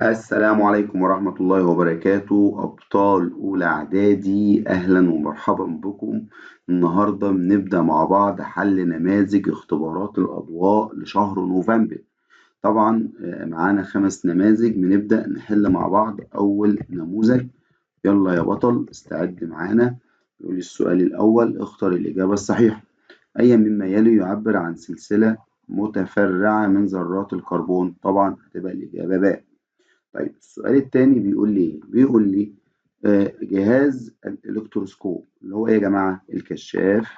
السلام عليكم ورحمة الله وبركاته أبطال أولى إعدادي، أهلا ومرحبا بكم. النهاردة بنبدأ مع بعض حل نماذج اختبارات الأضواء لشهر نوفمبر. طبعا معانا 5 نماذج بنبدأ نحل مع بعض. أول نموذج، يلا يا بطل استعد معانا. يقول السؤال الأول: اختر الإجابة الصحيحة. أي مما يلي يعبر عن سلسلة متفرعة من ذرات الكربون؟ طبعا هتبقى الإجابة باء. طيب السؤال التاني بيقول لي إيه؟ بيقول لي جهاز الإلكتروسكوب اللي هو إيه يا جماعة؟ الكشاف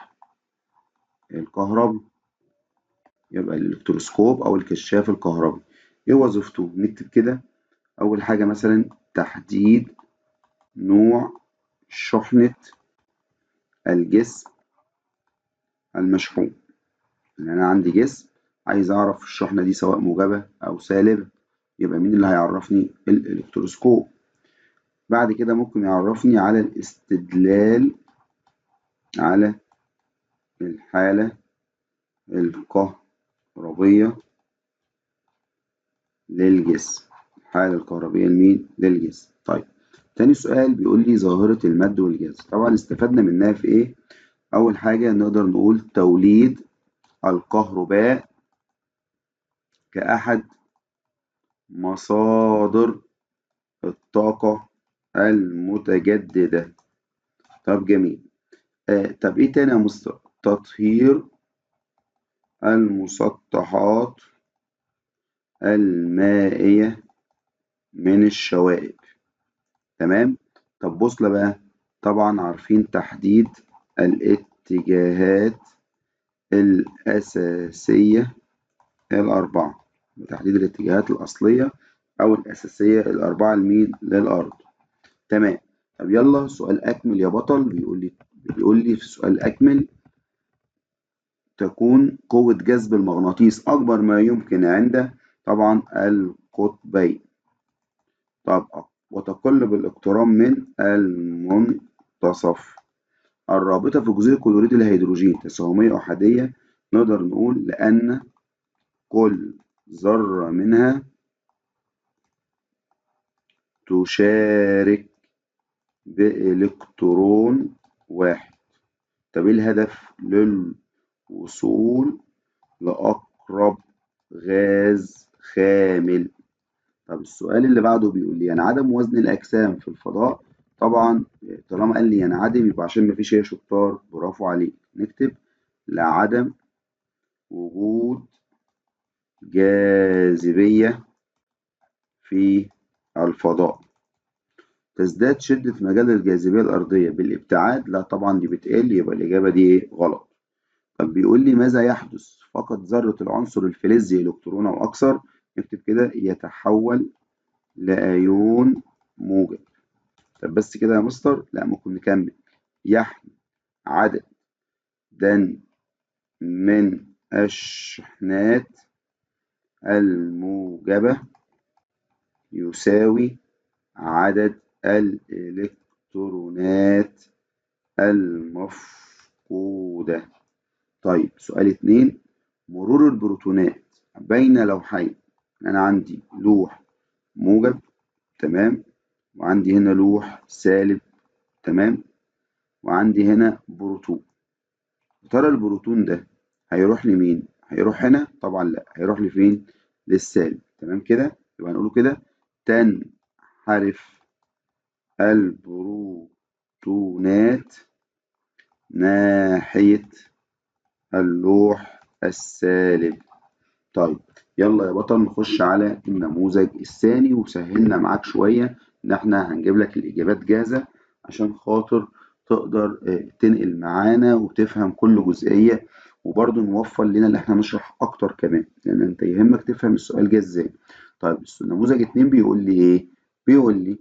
الكهربي. يبقى الإلكتروسكوب أو الكشاف الكهربي، إيه وظيفته؟ نكتب كده. أول حاجة مثلا تحديد نوع شحنة الجسم المشحون. يعني أنا عندي جسم عايز أعرف الشحنة دي سواء موجبة أو سالبة، يبقى مين اللي هيعرفني؟ الإلكتروسكوب. بعد كده ممكن يعرفني على الاستدلال على الحالة الكهربية للجسم. الحالة الكهربية لمين؟ للجسم. طيب تاني سؤال بيقول لي ظاهرة المد والجزر. طبعا استفدنا منها في ايه؟ أول حاجة نقدر نقول توليد الكهرباء كأحد مصادر الطاقة المتجددة. طب جميل. طب ايه تاني يا مستر؟ تطهير المسطحات المائية من الشوائب. تمام. طب بوصلة بقى، طبعا عارفين تحديد الاتجاهات الأساسية الأربعة، بتحديد الاتجاهات الأصلية أو الأساسية الأربعة لمين؟ للأرض. تمام. طب يلا سؤال أكمل يا بطل. بيقول لي في سؤال أكمل: تكون قوة جذب المغناطيس أكبر ما يمكن عند طبعا القطبين. طب وتقل بالاقتراب من المنتصف. الرابطة في جزيء كلوريد الهيدروجين تساهمية أحادية. نقدر نقول لأن كل ذرة منها تشارك بإلكترون واحد. طب إيه الهدف؟ للوصول لأقرب غاز خامل. طب السؤال اللي بعده بيقول لي ينعدم وزن الأجسام في الفضاء. طبعا طالما قال لي ينعدم يبقى عشان مفيش هي شطار، برافو عليك. نكتب لعدم وجود جاذبية في الفضاء. تزداد شدة مجال الجاذبية الأرضية بالابتعاد. لا طبعا دي بتقل، يبقى الإجابة دي إيه؟ غلط. طب بيقول لي ماذا يحدث فقد ذرة العنصر الفلزي إلكترون أو أكثر؟ نكتب كده يتحول لأيون موجب. طب بس كده يا مستر؟ لا ممكن نكمل. يحمل عددا من الشحنات الموجبة يساوي عدد الإلكترونات المفقودة. طيب سؤال 2: مرور البروتونات بين لوحين. أنا عندي لوح موجب، تمام، وعندي هنا لوح سالب، تمام، وعندي هنا بروتون. ترى البروتون ده هيروح لمين؟ هيروح هنا؟ طبعا لا، هيروح لفين؟ للسالب. تمام كده. يبقى هنقوله كده: تنحرف البروتونات ناحية اللوح السالب. طيب يلا يا بطل نخش على النموذج الثاني، وسهلنا معاك شوية إن إحنا هنجيب لك الإجابات جاهزة عشان خاطر تقدر تنقل معانا وتفهم كل جزئية، وبرضه نوفر لنا اللي إحنا نشرح أكتر كمان، لأن أنت يهمك تفهم السؤال جه إزاي. طيب نموذج 2 بيقول لي إيه؟ بيقول لي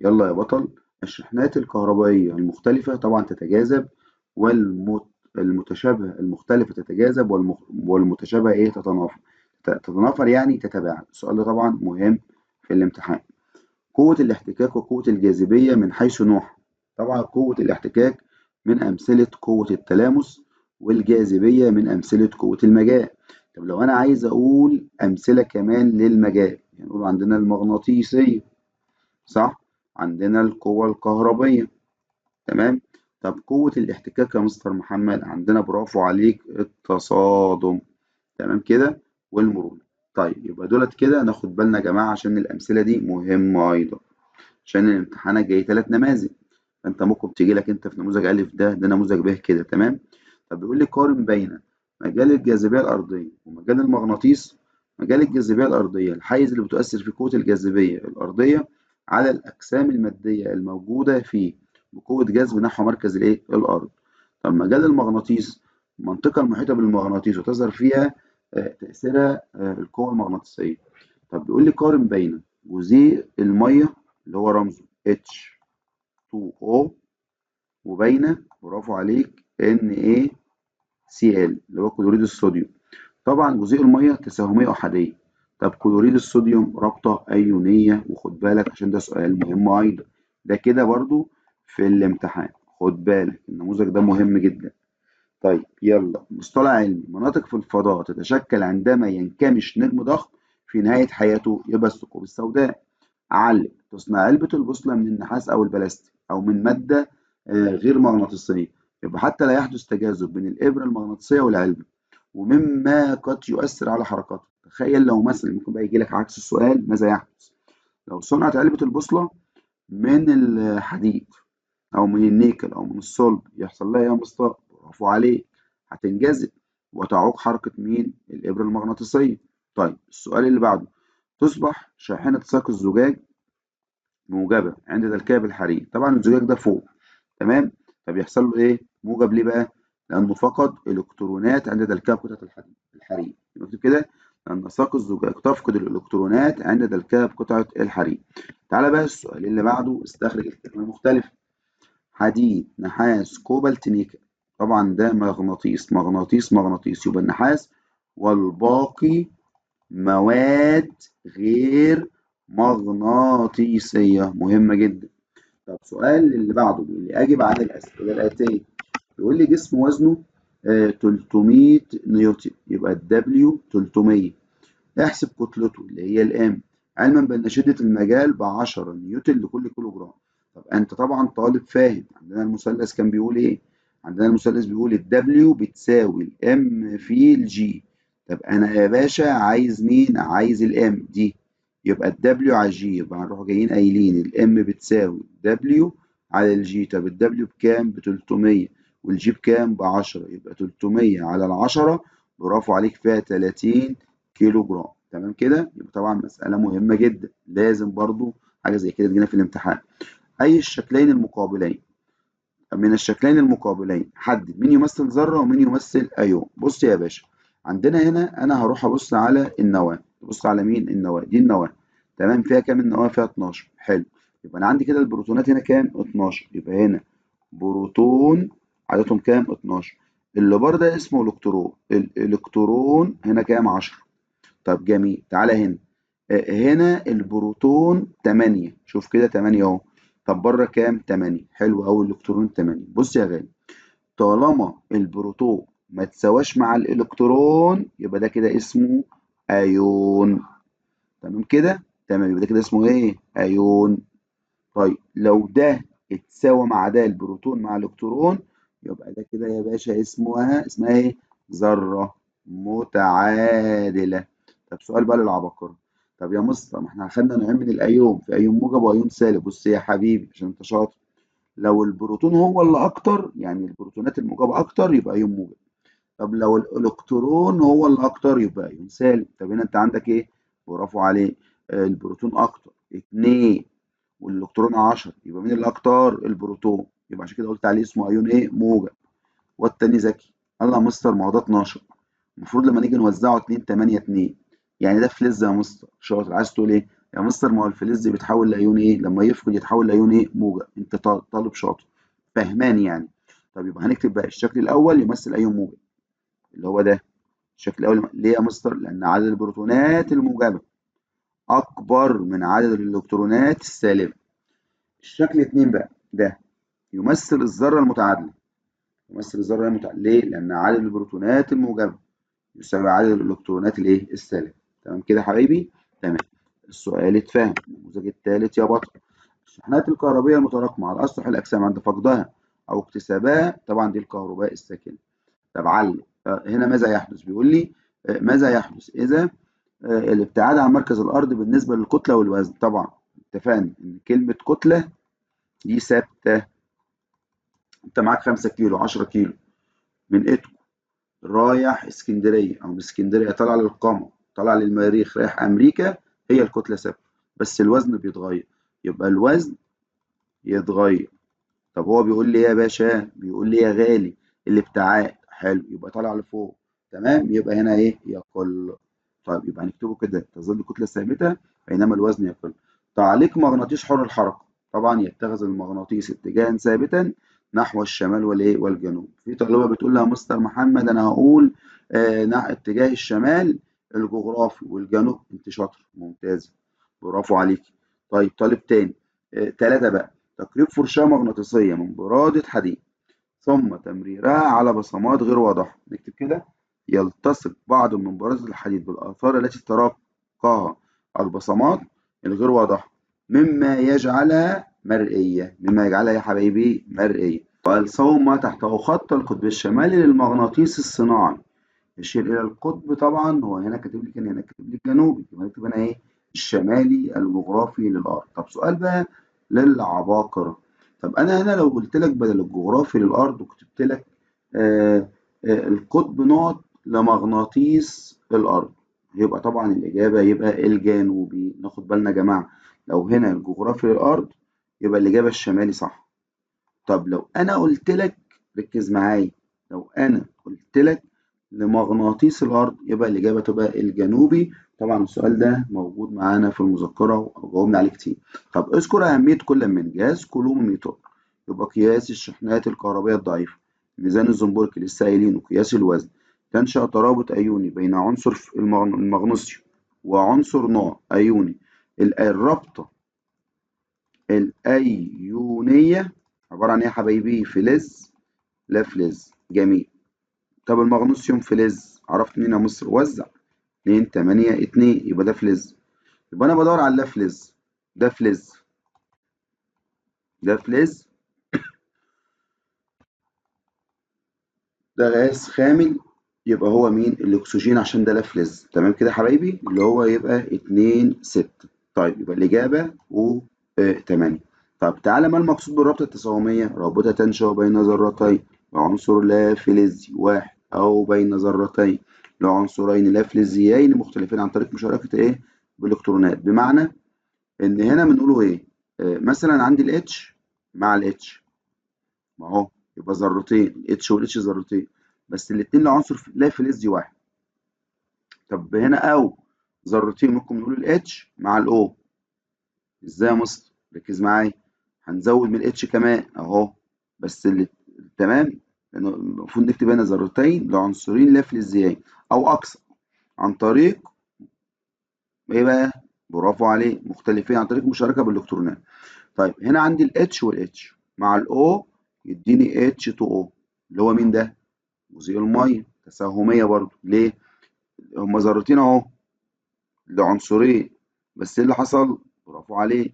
يلا يا بطل: الشحنات الكهربائية المختلفة طبعا تتجاذب، والمتشابهة المختلفة تتجاذب، والمتشابهة إيه؟ تتنافر. تتنافر يعني تتباعد. السؤال ده طبعا مهم في الامتحان. قوة الاحتكاك وقوة الجاذبية من حيث نوعها. طبعا قوة الاحتكاك من أمثلة قوة التلامس، والجاذبية من أمثلة قوة المجال. طب لو أنا عايز أقول أمثلة كمان للمجال، يعني نقول عندنا المغناطيسية، صح؟ عندنا القوة الكهربية، تمام. طب قوة الاحتكاك يا مستر محمد عندنا، برافو عليك، التصادم، تمام كده، والمرونة. طيب يبقى دولت كده ناخد بالنا يا جماعة عشان الأمثلة دي مهمة أيضا، عشان الامتحانات جاي 3 نماذج، فأنت ممكن تيجي لك أنت في نموذج ألف ده نموذج ب كده، تمام. طب بيقول لي قارن بين مجال الجاذبية الأرضية ومجال المغناطيس. مجال الجاذبية الأرضية الحيز اللي بتؤثر فيه قوة الجاذبية الأرضية على الأجسام المادية الموجودة فيه بقوة جذب نحو مركز الأرض. طب مجال المغناطيس المنطقة المحيطة بالمغناطيس وتظهر فيها تأثيرها القوة المغناطيسية. طب بيقول لي قارن بين جزيء المية اللي هو رمزه H2O وبين، برافو عليك، NaCl اللي هو كلوريد الصوديوم. طبعا جزيء المية تساهمية أحادية، طب كلوريد الصوديوم رابطة أيونية، وخد بالك عشان ده سؤال مهم أيضا، ده كده برضو في الامتحان، خد بالك النموذج ده مهم جدا. طيب يلا، مصطلح علمي، مناطق في الفضاء تتشكل عندما ينكمش نجم ضخم في نهاية حياته، يبقى الثقوب السوداء. علم، تصنع علبة البوصلة من النحاس أو البلاستيك أو من مادة غير مغناطيسية، يبقى حتى لا يحدث تجاذب بين الإبرة المغناطيسية والعلبة، ومما قد يؤثر على حركتها. تخيل لو مثلا ممكن بقى يجي لك عكس السؤال، ماذا يحدث لو صنعت علبة البوصلة من الحديد أو من النيكل أو من الصلب، يحصل لها إيه يا مصطفى؟ برافو عليك، هتنجذب وتعوق حركة مين؟ الإبرة المغناطيسية. طيب السؤال اللي بعده، تصبح شاحنة ساق الزجاج موجبة عند تركيب الحريق. طبعا الزجاج ده فوق، تمام. طب يحصل له ايه موجب ليه بقى؟ لانه فقد الكترونات عند تركيب قطعة الحريق. مكتوب كده، لان ساق الزجاج تفقد الالكترونات عند تركيب قطعة الحريق. تعالى بقى السؤال اللي بعده، استخرج الكلمة المختلفة. حديد، نحاس، كوبالت، نيكل. طبعا ده مغناطيس مغناطيس مغناطيس، يبقى النحاس، والباقي مواد غير مغناطيسية، مهمة جدا. طب سؤال اللي بعده بيقول لي أجب عن الأسئلة الآتية. بيقول لي جسم وزنه 300 نيوتن، يبقى الدبليو 300. احسب كتلته اللي هي الام، علما بأن شدة المجال ب 10 نيوتن لكل كيلو جرام. طب أنت طبعا طالب فاهم، عندنا المثلث كان بيقول إيه؟ عندنا المثلث بيقول الدبليو بتساوي الام في الجي. طب أنا يا باشا عايز مين؟ عايز الام دي، يبقى الدبليو على الجي، يبقى هنروح جايين قايلين الام بتساوي دبليو على الجي. طب الدبليو بكام؟ ب 300، والجي بكام؟ ب 10، يبقى 300 على ال 10، برافو عليك، فيها 30 كيلو جرام، تمام كده. يبقى طبعا مسألة مهمة جدا، لازم برضو حاجة زي كده تجينا في الامتحان. أي الشكلين المقابلين من الشكلين المقابلين حدد مين يمثل ذرة ومين يمثل أيون. بص يا باشا، عندنا هنا أنا هروح أبص على النواة، تبص على مين؟ النواة دي، النواة تمام، فيها كام النواة؟ فيها 12، حلو. يبقى أنا عندي كده البروتونات هنا كام؟ 12، يبقى هنا بروتون عددهم كام؟ 12. اللي بره ده اسمه الكترون، الالكترون هنا كام؟ 10. طب جميل، تعالى هنا، هنا البروتون 8، شوف كده 8 اهو. طب بره كام؟ 8، حلو أوي، الإلكترون 8. بص يا غالي، طالما البروتون ما تساواش مع الإلكترون يبقى ده كده اسمه أيون، تمام كده؟ تمام، يبقى ده كده اسمه إيه؟ أيون. طيب لو ده اتساوى مع ده، البروتون مع الإلكترون، يبقى ده كده يا باشا اسمها إيه؟ ذرة متعادلة. طب سؤال بقى للعباقرة، طب يا مستر ما احنا خدنا نوعين من الأيون، في أيون موجب وأيون سالب. بص يا حبيبي عشان أنت شاطر، لو البروتون هو اللي أكتر، يعني البروتونات الموجبة أكتر، يبقى أيون موجب. طب لو الإلكترون هو اللي أكتر يبقى أيون سالب. طب هنا أنت عندك إيه؟ برافو عليك، البروتون أكتر 2 والإلكترون 10، يبقى مين اللي أكتر؟ البروتون، يبقى عشان كده قلت عليه اسمه أيون إيه؟ موجب. والتاني ذكي، الله يا مستر ما هو ده 12، المفروض لما نيجي نوزعه 2 8 2، يعني ده فلز يا مستر. شاطر، عايز تقول ايه يا مستر؟ ما هو الفلز بيتحول لايون ايه لما يفقد؟ يتحول لايون ايه؟ موجب. انت طالب شاطر فهمان يعني. طب يبقى هنكتب بقى الشكل الاول يمثل ايون موجب، اللي هو ده الشكل الاول. ليه يا مستر؟ لان عدد البروتونات الموجبه اكبر من عدد الالكترونات السالبه. الشكل 2 بقى ده يمثل الذره المتعادله، يمثل الذره المتعادله. ليه؟ لان عدد البروتونات الموجبه يساوي عدد الالكترونات الايه؟ السالبه. تمام كده يا حبايبي؟ تمام. السؤال اتفهم. النموذج الثالث يا بطل، الشحنات الكهربية المتراكمة على أسطح الأجسام عند فقدها أو اكتسابها، طبعا دي الكهرباء الساكنة. طب علق هنا ماذا يحدث؟ بيقول لي ماذا يحدث إذا الابتعاد عن مركز الأرض بالنسبة للكتلة والوزن. طبعا اتفقنا إن كلمة كتلة دي ثابتة. أنت معاك 5 كيلو 10 كيلو من إيدكو رايح اسكندرية، أو من اسكندرية طالع للقمر، طالع للمريخ، رايح أمريكا، هي الكتلة ثابتة بس الوزن بيتغير. يبقى الوزن يتغير. طب هو بيقول لي إيه يا باشا؟ بيقول لي يا غالي الابتعاد، حلو، يبقى طالع لفوق، تمام، يبقى هنا إيه؟ يقل. طيب يبقى هنكتبه كده، تظل الكتلة ثابتة بينما الوزن يقل. تعليق مغناطيس حر الحركة، طبعا يتخذ المغناطيس اتجاها ثابتا نحو الشمال والايه والجنوب. في طالبة بتقول لها مستر محمد انا هقول اتجاه الشمال الجغرافي والجنوب. انت شاطر، ممتاز، برافو عليكي. طيب طالب تاني، 3 بقى، تقريب فرشاة مغناطيسية من برادة حديد ثم تمريرها على بصمات غير واضحة. نكتب كده، يلتصق بعض من برادة الحديد بالآثار التي تركها البصمات الغير واضحة مما يجعلها يا حبايبي مرئية. والصوم ما تحته خط القطب الشمالي للمغناطيس الصناعي يشير إلى القطب. طبعا هو هنا كاتب لي، كان هنا كاتب لي الجنوبي، يبقى نكتب هنا إيه؟ الشمالي الجغرافي للأرض. طب سؤال بقى للعباقرة. طب أنا هنا لو قلت لك بدل الجغرافي للأرض وكتبت لك آه القطب نقط لمغناطيس الأرض، يبقى طبعا الإجابة يبقى الجنوبي. ناخد بالنا يا جماعة، لو هنا الجغرافي للأرض يبقى الإجابة الشمالي صح. طب لو أنا قلت لك، ركز معايا، لو أنا قلت لك لمغناطيس الأرض يبقى الإجابة تبقى الجنوبي. طبعا السؤال ده موجود معانا في المذكرة وجاوبنا عليه كتير. طب اذكر أهمية كل من جهاز كولوموميتر، يبقى قياس الشحنات الكهربية الضعيفة، ميزان الزنبركي لسه قايلينه، قياس الوزن، تنشأ ترابط أيوني بين عنصر المغنيسيوم وعنصر نوع أيوني. الرابطة الأيونية عبارة عن إيه يا حبايبي؟ فلز لا فلز. جميل. طب المغنيسيوم فلز، عرفت منين يا مصر؟ وزع 2 8 2 يبقى ده فلز. يبقى أنا بدور على اللافلز. ده فلز، ده فلز، ده غاز خامل، يبقى هو مين؟ الأكسجين، عشان ده لافلز. تمام كده يا حبايبي، اللي هو يبقى 2 6. طيب يبقى الإجابة و 8. طب تعالى، ما المقصود بالرابطة التساهمية؟ رابطة تنشأ بين ذرتين لعنصر لا فلزي واحد أو بين ذرتين لعنصرين لا فلزيين مختلفين عن طريق مشاركة إيه؟ بإلكترونات. بمعنى إن هنا بنقوله إيه؟ مثلا عندي الاتش مع الاتش، ما هو يبقى ذرتين، الاتش والاتش ذرتين بس الاتنين لعنصر لا فلزي واحد. طب هنا او ذرتين ممكن نقول الاتش مع الاو. ازاي يا مستر؟ ركز معايا، هنزود من الاتش كمان اهو، بس اللي تمام، لانه المفروض نكتب هنا ذرتين لعنصرين لا فلزيين او اكثر عن طريق ايه بقى؟ برافو عليه، مختلفين عن طريق مشاركه بالالكترونات. طيب هنا عندي الاتش والاتش مع الاو يديني اتش 2 او، اللي هو مين ده؟ جزيء الميه. تساهميه برضو، ليه؟ هما ذرتين اهو لعنصرين، بس ايه اللي حصل؟ برافو عليه،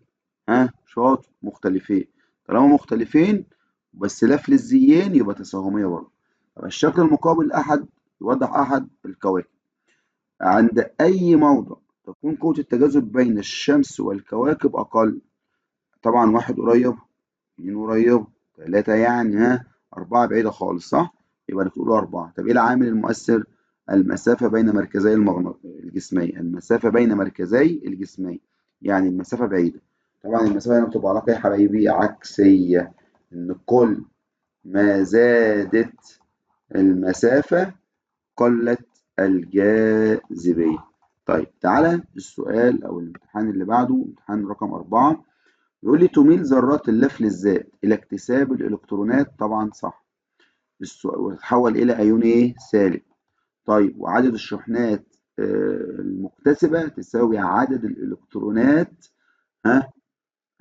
ها شاطر، مختلفين. طالما مختلفين بس لا فلزيين يبقى تساهميه برضه. يبقى الشكل المقابل احد يوضح احد الكواكب. عند اي موضع تكون قوة التجاذب بين الشمس والكواكب اقل. طبعا واحد قريب، اتنين قريب، تلاتة يعني، ها، أربعة بعيدة خالص، صح؟ يبقى نقول أربعة. طب إيه العامل المؤثر؟ المسافة بين مركزي الجسمين، المسافة بين مركزي الجسمين، يعني المسافة بعيدة. طبعا المسافة هنا بتبقى علاقة يا حبايبي عكسية، إن كل ما زادت المسافة قلت الجاذبية. طيب تعالى السؤال أو الامتحان اللي بعده، امتحان رقم 4. يقول لي تميل ذرات اللافلزات إلى اكتساب الإلكترونات. طبعا صح، وتتحول إلى أيون إيه؟ سالب. طيب وعدد الشحنات المكتسبة تساوي عدد الإلكترونات، ها،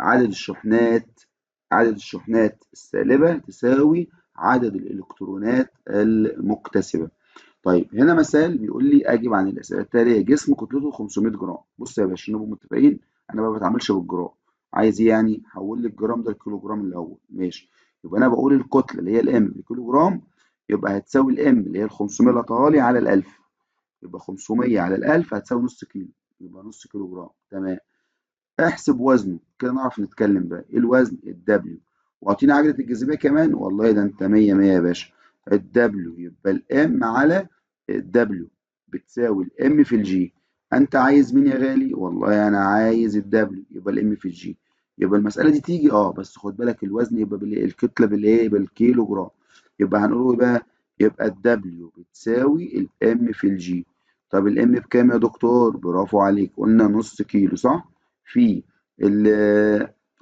عدد الشحنات، عدد الشحنات السالبة تساوي عدد الإلكترونات المكتسبة. طيب هنا مثال بيقول لي اجب عن الاسئله التاليه. جسم كتلته 500 جرام. بص يا باشا نبقى متفقين، انا ما بتعاملش بالجرام. عايز ايه يعني؟ حول لي الجرام ده الكيلو جرام الاول، ماشي. يبقى انا بقول الكتله اللي هي الام الكيلو جرام، يبقى هتساوي الام اللي هي ال 500 اللي هتطلع لي على ال 1000. يبقى 500 على ال 1000 هتساوي نص كيلو، يبقى نص كيلو جرام. تمام. احسب وزنه كده نعرف نتكلم بقى. ايه الوزن؟ الدبليو. واعطيني عجلة الجاذبية كمان. والله ده انت مية مية يا باشا. الدبليو يبقى الام على الدبليو بتساوي الام في الجي. انت عايز مين يا غالي؟ والله انا عايز الدبليو، يبقى الام في الجي. يبقى المسألة دي تيجي بس خد بالك الوزن يبقى الكتلة بالايه؟ بالكيلو جرام. يبقى هنقول ايه بقى؟ يبقى الدبليو بتساوي الام في الجي. طب الام بكام يا دكتور؟ برافو عليك، قلنا نص كيلو صح؟ في ال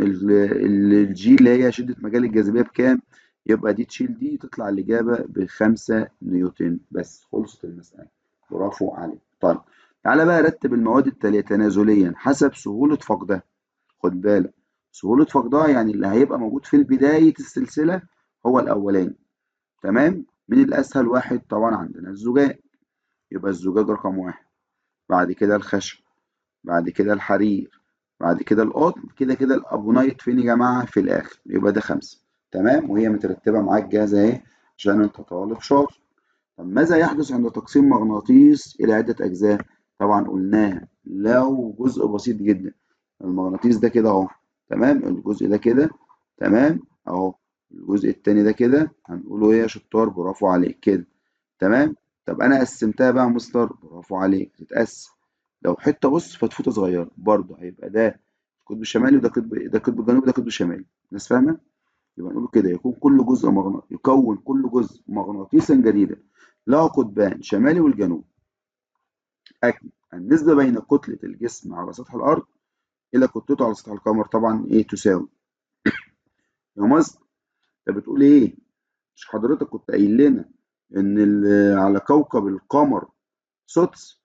الجي اللي هي شدة مجال الجاذبية بكام؟ يبقى دي تشيل دي تطلع الإجابة ب5 نيوتن. بس خلصت المسألة. برافو عليك. طيب تعالى بقى رتب المواد التالية تنازليا حسب سهولة فقدها. خد بالك، سهولة فقدها يعني اللي هيبقى موجود في بداية السلسلة هو الأولاني. تمام؟ مين الأسهل واحد؟ طبعا عندنا الزجاج. يبقى الزجاج رقم واحد. بعد كده الخشب. بعد كده الحرير. بعد كده القطن. كده كده الابونايت فين يا جماعه؟ في الاخر. يبقى ده 5. تمام. وهي مترتبه معاك جاهزه اهي عشان انت طالب شاطر. طب ماذا يحدث عند تقسيم مغناطيس الى عده اجزاء؟ طبعا قلناها لو جزء بسيط جدا. المغناطيس ده كده اهو. تمام. الجزء ده كده. تمام اهو. الجزء التاني ده كده هنقوله ايه يا شطار؟ برافو عليك كده. تمام. طب انا قسمتها بقى يا مستر. برافو عليك تتقسم. لو حته بص فتفوته صغيره برضه هيبقى ده القطب الشمالي وده قطب الجنوبي وده قطب الشمالي. الناس فاهمه؟ يبقى نقول كده يكون كل جزء مغناطيسا جديدا له قطبان شمالي والجنوب. اكمل. النسبه بين كتله الجسم على سطح الارض الى كتلته على سطح القمر طبعا ايه؟ تساوي. يا مصر انت بتقول ايه؟ مش حضرتك كنت قايل لنا ان على كوكب القمر سدس؟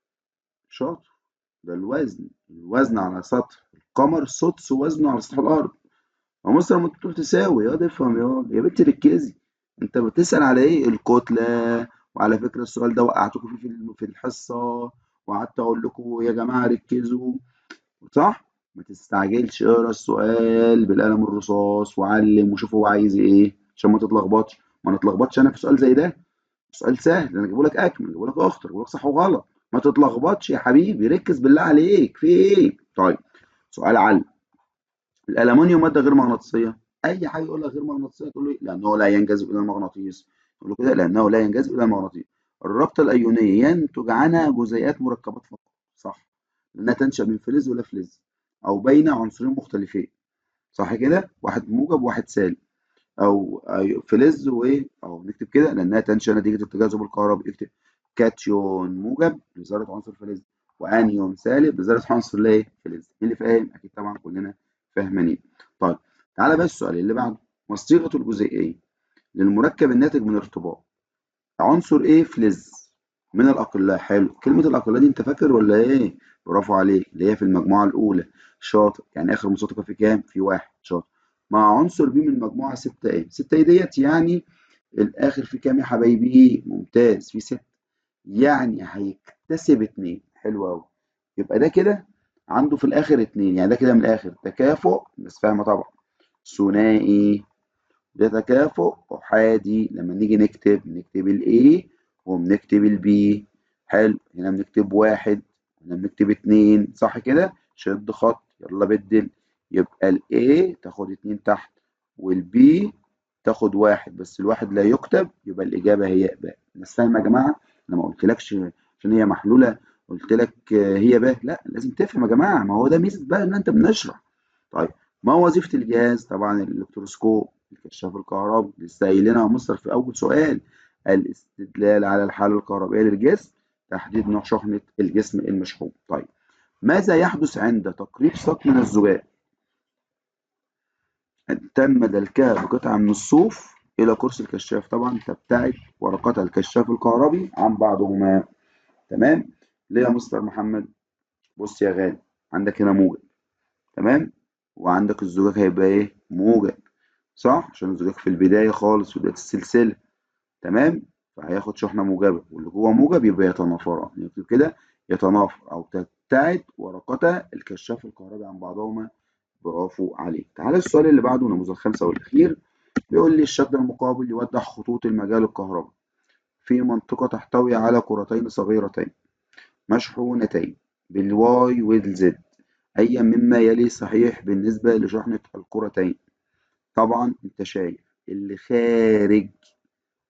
شاطر. ده الوزن على سطح القمر سدس وزنه على سطح الارض. ما مصر لما انت بتقول تساوي افهم يا بنتي ركزي. انت بتسأل على ايه؟ الكتلة. وعلى فكرة السؤال ده وقعتكم فيه في الحصة، وقعدت اقول لكم يا جماعة ركزوا. صح؟ ما تستعجلش، اقرا السؤال بالقلم الرصاص وعلم وشوف هو عايز ايه عشان ما تتلخبطش. ما نتلخبطش انا في سؤال زي ده. سؤال سهل، انا جايبه لك اكمل، جايبه لك اخطر، جايبه لك صح وغلط. ما تتلخبطش يا حبيبي، ركز بالله عليك في ايه. طيب سؤال علم. الالومنيوم ماده غير مغناطيسيه. اي حاجه يقول لك غير مغناطيسيه تقول له لانه لا ينجذب الى المغناطيس. تقول له كده لانه لا ينجذب الى المغناطيس. الرابطه الايونيه ينتج عنها جزيئات مركبات فقط. صح. لانها تنشا من فلز ولا فلز او بين عنصرين مختلفين. صح كده؟ واحد موجب وواحد سالب. أو فلز وإيه أو نكتب كده لأنها تنشأ نتيجة التجاذب الكهربي. اكتب كاتيون موجب لذرة عنصر فلز، وأنيون سالب لذرة عنصر ليه؟ فلز. مين اللي فاهم؟ أكيد طبعا كلنا فاهمانين. طيب تعالى بقى السؤال اللي بعده. ما الصيغة الجزيئية للمركب الناتج من ارتباط عنصر ايه؟ فلز من الأقلاء. حلو. كلمة الأقلاء دي أنت فاكر ولا إيه؟ برافو عليك، اللي هي في المجموعة الأولى. شاطر. يعني آخر مساقطة في كام؟ في واحد. شاطر. مع عنصر بي من المجموعة 6 ايه؟ 6 ايه ديت يعني الآخر في كام يا حبايبي؟ ممتاز، في 6. يعني هيكتسب 2. حلو أوي. يبقى ده كده عنده في الآخر 2. يعني ده كده من الآخر تكافؤ، الناس فاهمة طبعا. ثنائي. ده تكافؤ أحادي. لما نيجي نكتب ال A وبنكتب ال B. حلو. هنا بنكتب 1 هنا بنكتب 2. صح كده؟ شد خط يلا بدل. يبقى ال A تاخد 2 تحت وال B تاخد 1 بس الواحد لا يكتب. يبقى الإجابة هي ب. الناس فاهمة يا جماعة؟ أنا ما قلتلكش عشان هي محلولة قلت لك هي ب. لا لازم تفهم يا جماعة، ما هو ده ميزة بقى إن أنت بنشرح. طيب ما وظيفة الجهاز؟ طبعا الإلكتروسكوب الكشاف الكهربي لسه قايلينها يا مستر في أول سؤال. الاستدلال على الحالة الكهربائية للجسم. تحديد نوع شحنة الجسم المشحون. طيب ماذا يحدث عند تقريب ساق من الزجاج تم دلكها بقطعة من الصوف إلى قرص الكشاف؟ طبعا تبتعد ورقات الكشاف الكهربي عن بعضهما. تمام. ليه يا مستر محمد؟ بص يا غالي، عندك هنا موجب. تمام. وعندك الزجاج هيبقى ايه؟ موجب. صح. عشان الزجاج في البداية خالص في بداية السلسلة. تمام. فهياخد شحنة موجبة، واللي جوه موجب يبقى يتنافران. نكتب كده: يتنافر أو تبتعد ورقتا الكشاف الكهربي عن بعضهما. برافو عليك. تعالى السؤال اللي بعده، نموذج 5 والأخير. بيقول لي: الشكل المقابل يوضح خطوط المجال الكهربي في منطقة تحتوي على كرتين صغيرتين مشحونتين بالواي والزد، أي مما يلي صحيح بالنسبة لشحنة الكرتين. طبعا انت شايف اللي خارج،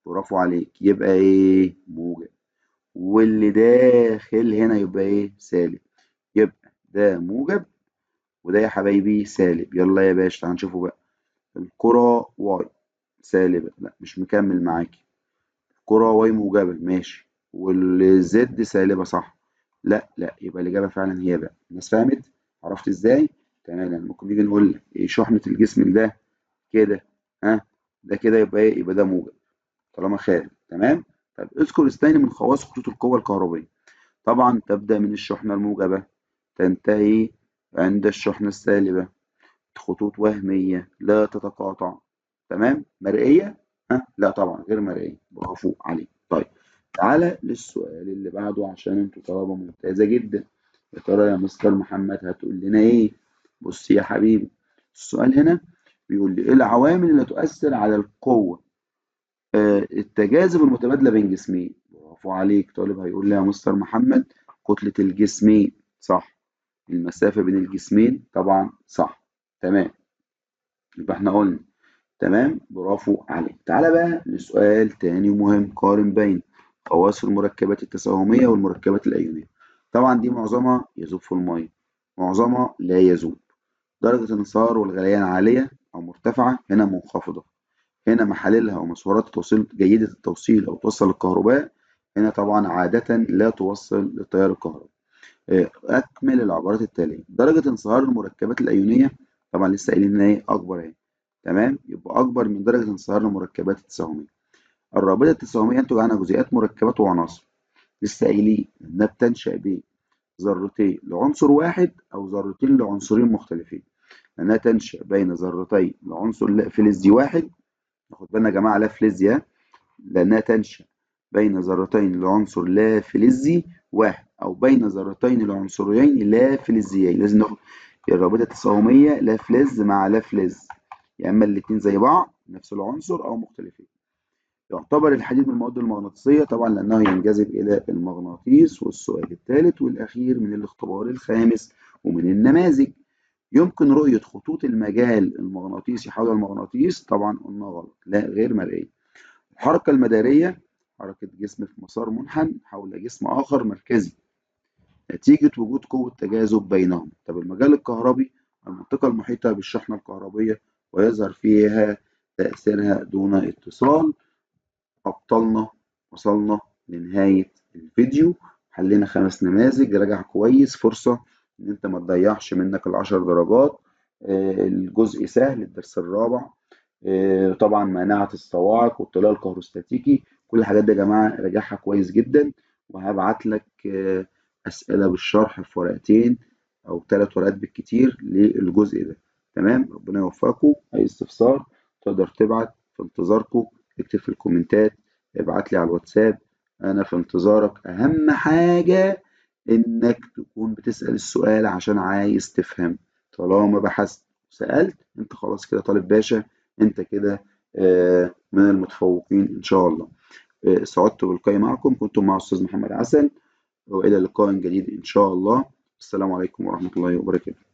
برافو عليك، يبقى ايه؟ موجب. واللي داخل هنا يبقى ايه؟ سالب. يبقى ده موجب وده يا حبايبي سالب. يلا يا باشا تعال نشوفه بقى. الكرة واي سالبة، لا مش مكمل معاكي. الكرة واي موجبة، ماشي، والزد سالبة، صح. لا لا، يبقى الإجابة فعلا هي بقى. الناس فهمت؟ عرفت ازاي؟ تمام. يعني ممكن نيجي نقول ايه شحنة الجسم ده كده؟ ها، ده كده يبقى ايه؟ يبقى ده موجب طالما خارج. تمام. طب اذكر اثنين من خواص خطوط القوة الكهربية. طبعا تبدأ من الشحنة الموجبة، تنتهي عند الشحنة السالبة. خطوط وهمية لا تتقاطع. تمام. مرئية؟ ها؟ لا طبعا غير مرئية. برافو عليك. طيب تعالى للسؤال اللي بعده، عشان انتوا طلبة ممتازة جدا. يا ترى يا مستر محمد هتقول لنا ايه؟ بص يا حبيبي، السؤال هنا بيقول لي: ايه العوامل اللي تؤثر على القوة التجاذب المتبادلة بين جسمين؟ برافو عليك. طالب هيقول لي: يا مستر محمد كتلة الجسمين. صح. المسافة بين الجسمين، طبعا صح. تمام. يبقى احنا قلنا تمام. برافو عليك. تعالى بقى لسؤال تاني مهم. قارن بين خواص المركبات التساهمية والمركبات الأيونية. طبعا دي معظمها يذوب في المية، معظمها لا يذوب. درجة الانصهار والغليان عالية أو مرتفعة، هنا منخفضة. هنا محاليلها ومسارات التوصيل جيدة التوصيل أو توصل الكهرباء، هنا طبعا عادة لا توصل للتيار الكهربائي. أكمل العبارات التالية. درجة انصهار المركبات الأيونية، طبعا لسه قايلين إن هي أكبر أهي. تمام. يبقى أكبر من درجة انصهار المركبات التساهمية. الرابطة التساهمية ينتج عنها جزيئات مركبات وعناصر. لسه قايلين إنها بتنشأ بين ذرتين لعنصر واحد أو ذرتين لعنصرين مختلفين. لأنها تنشأ بين ذرتين لعنصر لا فلزي واحد. ناخد بالنا يا جماعة، لا فلزي، لأنها تنشأ بين ذرتين لعنصر لا فلزي واحد أو بين ذرتين لعنصرين لا فلزيين. لازم ناخد الرابطة التساهمية لا فلز مع لا فلز، يا إما الاتنين زي بعض نفس العنصر أو مختلفين. يعتبر الحديد من المواد المغناطيسية طبعا لأنه ينجذب إلى المغناطيس. والسؤال الثالث والأخير من الاختبار الخامس ومن النماذج: يمكن رؤية خطوط المجال المغناطيسي حول المغناطيس؟ طبعا قلنا غلط، لا غير مرئية. الحركة المدارية: حركة جسم في مسار منحن حول جسم آخر مركزي نتيجة وجود قوة تجاذب بينهم. طب المجال الكهربي: المنطقة المحيطة بالشحنة الكهربية ويظهر فيها تأثيرها دون اتصال. أبطلنا، وصلنا لنهاية الفيديو. حلينا 5 نماذج. راجع كويس، فرصة إن أنت ما تضيعش منك ال10 درجات. الجزء سهل، الدرس الرابع. طبعا مناعة الصواعق والطلاء الكهروستاتيكي، كل الحاجات دي يا جماعة راجعها كويس جدا. وهبعت لك أسئلة بالشرح في ورقتين أو 3 ورقات بالكتير للجزء ده. تمام. ربنا يوفقكم. أي استفسار تقدر تبعت، في انتظاركم. اكتب في الكومنتات، ابعت لي على الواتساب، أنا في انتظارك. أهم حاجة إنك تكون بتسأل السؤال عشان عايز تفهم. طالما بحثت وسألت أنت خلاص كده طالب باشا، أنت كده من المتفوقين إن شاء الله. سعدت باللقاء معكم. كنت مع أستاذ محمد عسل، وإلى لقاء جديد إن شاء الله. السلام عليكم ورحمة الله وبركاته.